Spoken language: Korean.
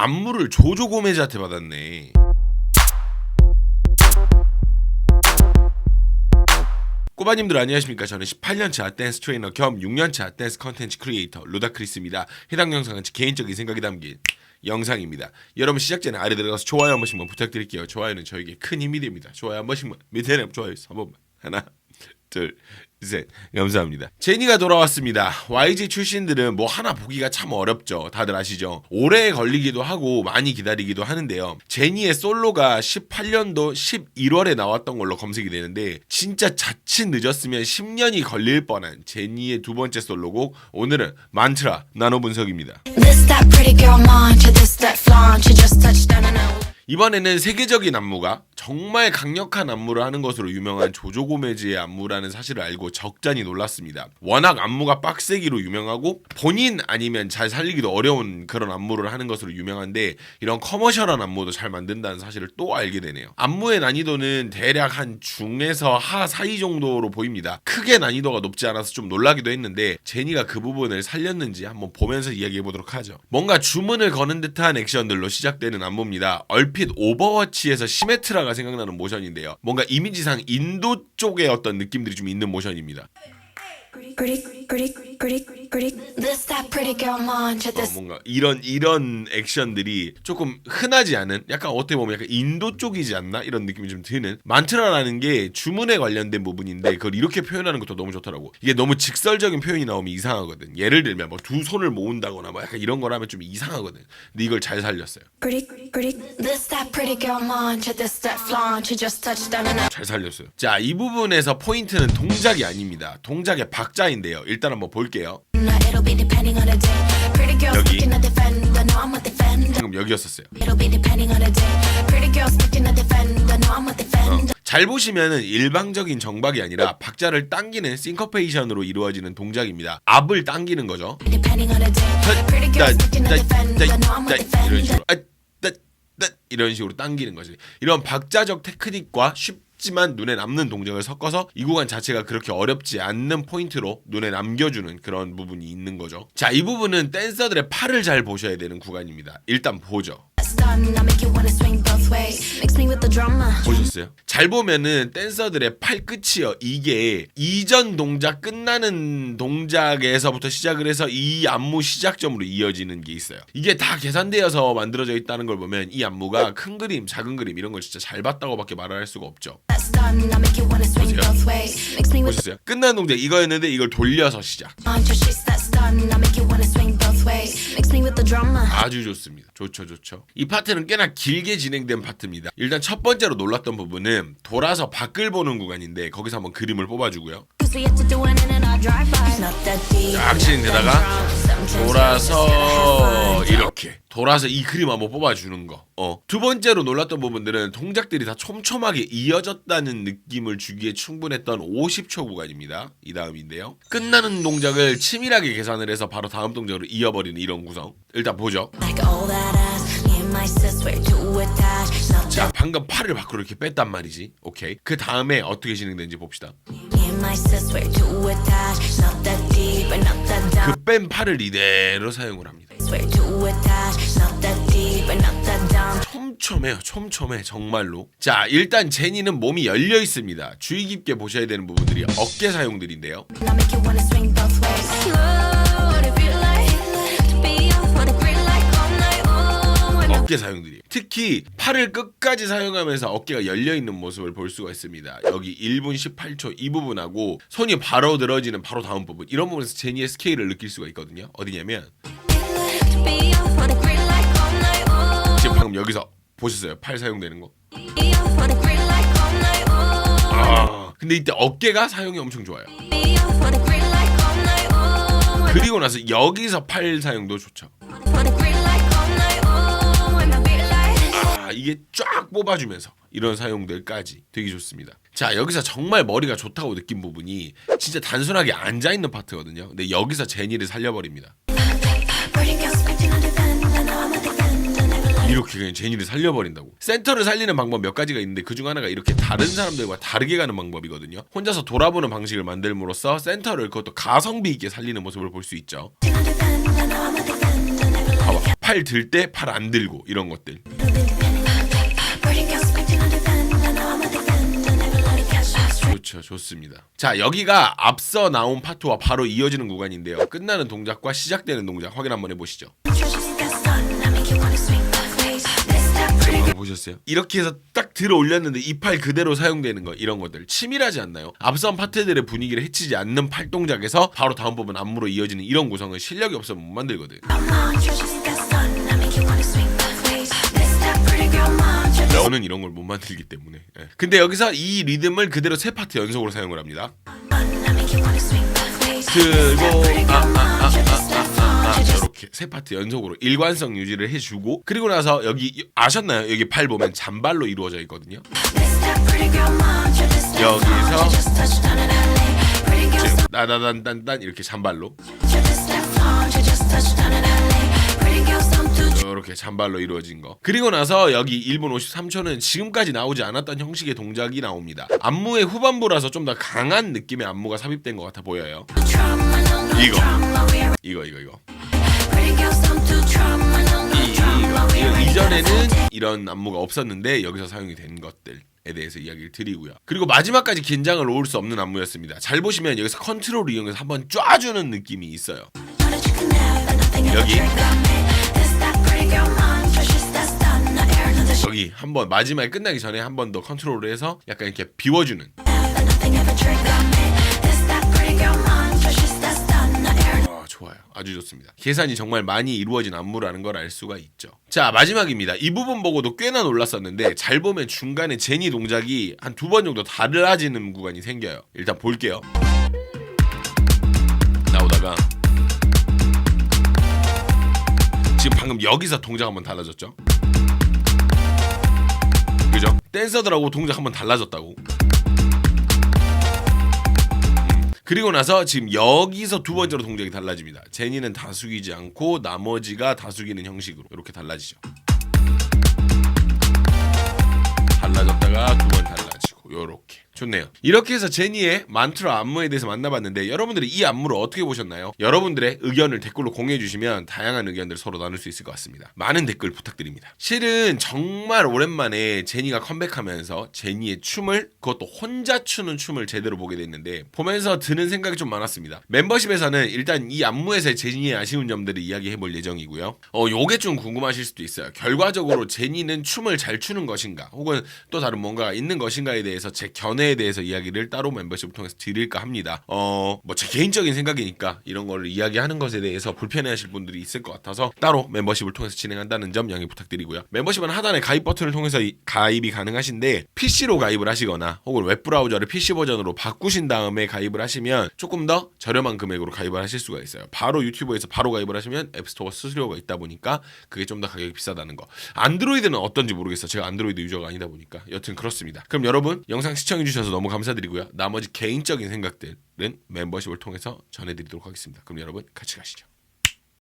안무를 조조 고메즈한테 받았네. 꼬바님들 안녕하십니까. 저는 18년차 댄스 트레이너 겸 6년차 댄스 컨텐츠 크리에이터 루다크리스입니다. 해당 영상은 제 개인적인 생각이 담긴 영상입니다. 여러분 시작 전에 아래 들어가서 좋아요 한 번씩만 부탁드릴게요. 좋아요는 저에게 큰 힘이 됩니다. 좋아요 한 번씩만. 밑에는 좋아요 한 번만. 하나 둘 셋. 감사합니다. 제니가 돌아왔습니다. YG 출신들은 뭐 하나 보기가 참 어렵죠. 다들 아시죠? 오래 걸리기도 하고 많이 기다리기도 하는데요. 제니의 솔로가 18년도 11월에 나왔던 걸로 검색이 되는데 진짜 자칫 늦었으면 10년이 걸릴 뻔한 제니의 두 번째 솔로곡, 오늘은 만트라 나노 분석입니다. 이번에는 세계적인 안무가 정말 강력한 안무를 하는 것으로 유명한 조조 고메즈의 안무라는 사실을 알고 적잖이 놀랐습니다. 워낙 안무가 빡세기로 유명하고 본인 아니면 잘 살리기도 어려운 그런 안무를 하는 것으로 유명한데 이런 커머셜한 안무도 잘 만든다는 사실을 또 알게 되네요. 안무의 난이도는 대략 한 중에서 하 사이 정도로 보입니다. 크게 난이도가 높지 않아서 좀 놀라기도 했는데 제니가 그 부분을 살렸는지 한번 보면서 이야기해보도록 하죠. 뭔가 주문을 거는 듯한 액션들로 시작되는 안무입니다. 얼핏 오버워치에서 시메트라가 생각나는 모션인데요. 뭔가 이미지상 인도 쪽의 어떤 느낌들이 좀 있는 모션입니다. 뭔가 이런 액션들이 조금 흔하지 않은, 약간 어떻게 보면 약간 인도 쪽이지 않나 이런 느낌이 좀 드는. 만트라라는 게 주문에 관련된 부분인데 그걸 이렇게 표현하는 것도 너무 좋더라고. 이게 너무 직설적인 표현이 나오면 이상하거든. 예를 들면 뭐 두 손을 모은다거나 뭐 약간 이런 거라면 좀 이상하거든. 근데 이걸 잘 살렸어요. 잘 살렸어요. 자, 이 부분에서 포인트는 동작이 아닙니다. 동작의 박자인데요. 일단 한번 볼게요. 여기 방금 여기였었어요. 잘 보시면은 일방적인 정박이 아니라 박자를 당기는 싱커페이션으로 이루어지는 동작입니다. 앞을 당기는 거죠. 이런 식으로 이런 식으로 당기는 거지. 이런 박자적 테크닉과 쉽지만 눈에 남는 동작을 섞어서 이 구간 자체가 그렇게 어렵지 않는 포인트로 눈에 남겨주는 그런 부분이 있는 거죠. 자, 이 부분은 댄서들의 팔을 잘 보셔야 되는 구간입니다. 일단 보죠. 보셨어요? 잘 보면은 댄서들의 팔 끝이요, 이게 이전 동작 끝나는 동작에서부터 시작을 해서 이 안무 시작점으로 이어지는 게 있어요. 이게 다 계산되어서 만들어져 있다는 걸 보면 이 안무가 큰 그림, 작은 그림 이런 걸 진짜 잘 봤다고밖에 말을 할 수가 없죠. 보셨어요? 끝나는 동작 이거였는데 이걸 돌려서 시작. 아주 좋습니다. 좋죠. 이 파트는 꽤나 길게 진행된 파트입니다. 일단 첫 번째로 놀랐던 부분은 돌아서 밖을 보는 구간인데 거기서 한번 그림을 뽑아주고요. 쫙 진행되다가 돌아서 이렇게 돌아서 이 그림 한번 뽑아주는 거. 두 번째로 놀랐던 부분들은 동작들이 다 촘촘하게 이어졌다는 느낌을 주기에 충분했던 50초 구간입니다. 이 다음인데요. 끝나는 동작을 치밀하게 계산을 해서 바로 다음 동작으로 이어버리는 이런 구성. 일단 보죠. 자, 방금 팔을 밖으로 이렇게 뺐단 말이지. 오케이. 그 다음에 어떻게 진행되는지 봅시다. 그 뺀 팔을 이대로 사용을 합니다. 촘촘해 정말로. 자, 일단 제니는 몸이 열려 있습니다. 주의 깊게 보셔야 되는 부분들이 어깨 사용들인데요. 어깨 사용들이, 특히 팔을 끝까지 사용하면서 어깨가 열려있는 모습을 볼 수가 있습니다. 여기 1분 18초 이 부분하고 손이 바로 늘어지는 바로 다음 부분, 이런 부분에서 제니의 스케일을 느낄 수가 있거든요. 어디냐면 지금 방금 여기서 보셨어요? 팔 사용되는 거. 근데 이때 어깨가 사용이 엄청 좋아요. 그리고 나서 여기서 팔 사용도 좋죠. 이게 쫙 뽑아주면서 이런 사용들까지 되게 좋습니다. 자, 여기서 정말 머리가 좋다고 느낀 부분이 진짜 단순하게 앉아있는 파트거든요. 근데 여기서 제니를 살려버립니다. 이렇게 그냥 제니를 살려버린다고. 센터를 살리는 방법 몇 가지가 있는데 그중 하나가 이렇게 다른 사람들과 다르게 가는 방법이거든요. 혼자서 돌아보는 방식을 만들므로써 센터를 그것도 가성비 있게 살리는 모습을 볼 수 있죠. 봐봐, 팔 들 때 팔 안 들고 이런 것들. 그렇죠, 좋습니다. 자, 여기가 앞서 나온 파트와 바로 이어지는 구간인데요. 끝나는 동작과 시작되는 동작 확인 한번 해보시죠. 보셨어요? 이렇게 해서 딱 들어 올렸는데 이 팔 그대로 사용되는 거, 이런 것들 치밀하지 않나요? 앞선 파트들의 분위기를 해치지 않는 팔 동작에서 바로 다음 부분 안무로 이어지는 이런 구성은 실력이 없으면 못 만들거든. 저는 이런 걸 못 만들기 때문에. 근데 여기서 이 리듬을 그대로 세 파트 연속으로 사용을 합니다. 들고 이렇게 세 파트 연속으로 일관성 유지를 해주고, 그리고 나서 여기 아셨나요? 여기 팔 보면 잔발로 이루어져 있거든요. 여기서 지금 따다단단단 이렇게 잔발로, 이렇게 잔발로 이루어진 거. 그리고 나서 여기 1분 53초는 지금까지 나오지 않았던 형식의 동작이 나옵니다. 안무의 후반부라서 좀 더 강한 느낌의 안무가 삽입된 것 같아 보여요. 이거 이전에는 이런 안무가 없었는데 여기서 사용이 된 것들에 대해서 이야기를 드리고요. 그리고 마지막까지 긴장을 놓을 수 없는 안무였습니다. 잘 보시면 여기서 컨트롤을 이용해서 한번 쫙주는 느낌이 있어요. 여기 한번 마지막에 끝나기 전에 한 번 더 컨트롤을 해서 약간 이렇게 비워주는. 좋아요. 아주 좋습니다. 계산이 정말 많이 이루어진 안무라는 걸 알 수가 있죠. 자, 마지막입니다. 이 부분 보고도 꽤나 놀랐었는데 잘 보면 중간에 제니 동작이 한 2번 정도 달라지는 구간이 생겨요. 일단 볼게요. 나오다가 지금 방금 여기서 동작 한번 달라졌죠? 그죠? 댄서들하고 동작 한번 달라졌다고. 그리고 나서 지금 여기서 두 번째로 동작이 달라집니다. 제니는 다숙이지 않고 나머지가 다숙이는 형식으로 이렇게 달라지죠. 달라졌다가 두 번 달라지고 요렇게. 좋네요. 이렇게 해서 제니의 만트라 안무에 대해서 만나봤는데 여러분들이 이 안무를 어떻게 보셨나요? 여러분들의 의견을 댓글로 공유해주시면 다양한 의견들을 서로 나눌 수 있을 것 같습니다. 많은 댓글 부탁드립니다. 실은 정말 오랜만에 제니가 컴백하면서 제니의 춤을, 그것도 혼자 추는 춤을 제대로 보게 됐는데 보면서 드는 생각이 좀 많았습니다. 멤버십에서는 일단 이 안무에서의 제니의 아쉬운 점들을 이야기해볼 예정이고요. 요게 좀 궁금하실 수도 있어요. 결과적으로 제니는 춤을 잘 추는 것인가 혹은 또 다른 뭔가가 있는 것인가에 대해서 제 견해에 대해서 이야기를 따로 멤버십을 통해서 드릴까 합니다. 뭐 제 개인적인 생각이니까 이런 거를 이야기하는 것에 대해서 불편해하실 분들이 있을 것 같아서 따로 멤버십을 통해서 진행한다는 점 양해 부탁드리고요. 멤버십은 하단에 가입 버튼을 통해서 가입이 가능하신데 PC로 가입을 하시거나 혹은 웹브라우저를 PC 버전으로 바꾸신 다음에 가입을 하시면 조금 더 저렴한 금액으로 가입을 하실 수가 있어요. 바로 유튜브에서 바로 가입을 하시면 앱스토어 수수료가 있다 보니까 그게 좀 더 가격이 비싸다는 거. 안드로이드는 어떤지 모르겠어요. 제가 안드로이드 유저가 아니다 보니까. 여튼 그렇습니다. 그럼 여러분 영상 시청해주셔서 너무 감사드리고요. 나머지 개인적인 생각들은 멤버십을 통해서 전해드리도록 하겠습니다. 그럼 여러분 같이 가시죠.